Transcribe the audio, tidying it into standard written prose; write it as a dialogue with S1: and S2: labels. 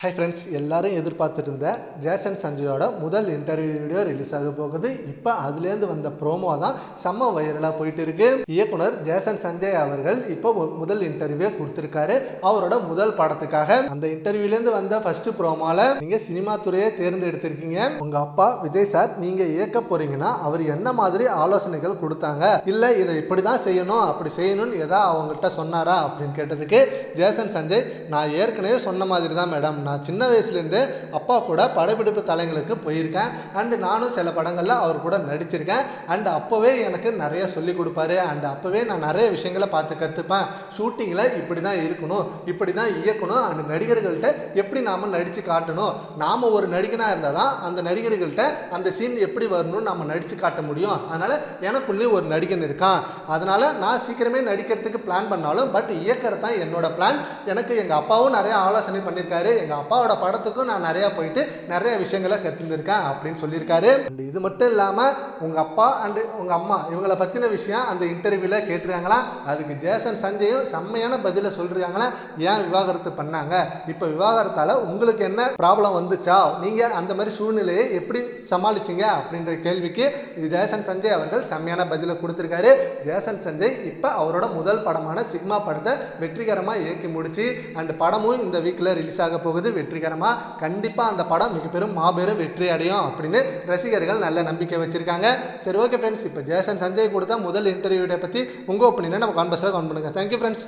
S1: Hi friends, எல்லாரும் எதிர்பார்த்துட்டு இருந்த ஜேசன் சஞ்சயோட முதல் இன்டர்வியூ வீடியோ ரிலீஸ் ஆக போகுது. இப்போ அதுலேருந்து வந்த ப்ரோமோ தான் செம்ம வைரலாக போயிட்டு இருக்கு. இயக்குனர் ஜேசன் சஞ்சய் அவர்கள் இப்போ முதல் இன்டர்வியூ கொடுத்துருக்காரு அவரோட முதல் படத்துக்காக. அந்த இன்டர்வியூலேருந்து வந்த ஃபர்ஸ்ட் ப்ரோமோல நீங்கள் சினிமா துறையை தேர்ந்தெடுத்திருக்கீங்க. உங்கள் அப்பா விஜய் சார் நீங்கள் இயக்க போறீங்கன்னா அவர் என்ன மாதிரி ஆலோசனைகள் கொடுத்தாங்க, இல்லை இதை இப்படி தான் செய்யணும் அப்படி செய்யணும்னு எதாவது அவங்கள்ட்ட சொன்னாரா அப்படின்னு கேட்டதுக்கு ஜேசன் சஞ்சய், நான் ஏற்கனவே சொன்ன மாதிரி தான் மேடம், நான் சின்ன வயசுலேருந்தே அப்பா கூட படப்பிடிப்பு தலங்களுக்கு போயிருக்கேன். அண்டு நானும் சில படங்களில் அவர் கூட நடிச்சிருக்கேன். அண்டு அப்போவே எனக்கு நிறைய சொல்லி கொடுப்பாரு. அண்டு அப்போவே நான் நிறைய விஷயங்களை பார்த்து கற்றுப்பேன். ஷூட்டிங்கில் இப்படி தான் இருக்கணும், இப்படி தான் இயக்கணும், அண்டு நடிகர்கள்ட்ட எப்படி நாம் நடித்து காட்டணும், நாம் ஒரு நடிகனாக இருந்தால் தான் அந்த நடிகர்கள்ட்ட அந்த சீன் எப்படி வரணும்னு நம்ம நடித்து காட்ட முடியும். அதனால் எனக்குள்ளேயும் ஒரு நடிகன் இருக்கான். அதனால் நான் சீக்கிரமே நடிக்கிறதுக்கு பிளான் பண்ணாலும் பட் இயக்கிறது தான் என்னோட பிளான். எனக்கு எங்கள் அப்பாவும் நிறைய ஆலோசனை பண்ணியிருக்காரு. எங்கள் அப்பாவோட படத்துக்கும் நான் நிறையா போயிட்டு நிறைய விஷயங்களை கற்றுருக்கேன் அப்படின்னு சொல்லியிருக்காரு. அண்ட் இது மட்டும் இல்லாமல் உங்கள் அப்பா அண்டு உங்கள் அம்மா இவங்களை பற்றின விஷயம் அந்த இன்டர்வியூவில் கேட்டிருக்காங்களா. அதுக்கு ஜேசன் சஞ்சயும் செம்மையான பதிலை சொல்லிருக்காங்களா. ஏன் விவாகரத்து பண்ணாங்க, இப்போ விவாகரத்தால் உங்களுக்கு என்ன ப்ராப்ளம் வந்துச்சா, நீங்கள் அந்த மாதிரி சூழ்நிலையை எப்படி சமாளிச்சிங்க அப்படின்ற கேள்விக்கு ஜேசன் சஞ்சய் அவர்கள் செம்மையான பதிலை கொடுத்துருக்காரு. ஜேசன் சஞ்சய் இப்போ அவரோட முதல் படமான சிக்மா படத்தை வெற்றிகரமாக இயக்கி முடிச்சு அண்ட் படமும் இந்த வீக்கில் ரிலீஸ் ஆக போகுது வெற்றிகரமாக. கண்டிப்பாக அந்த படம் மிகப்பெரும் மாபெரும் வெற்றி அடையும் அப்படின்னு ரசிகர்கள் நல்ல நம்பிக்கை வச்சிருக்காங்க. சரி, ஓகே ஃப்ரெண்ட்ஸ், இப்போ ஜேசன் சஞ்சய் கொடுத்த முதல் இன்டர்வியூவை பற்றி உங்கள் ஒப்பீனியனை நம்ம கான்வர்ஸில் கமெண்ட் பண்ணுங்கள். Thank you friends.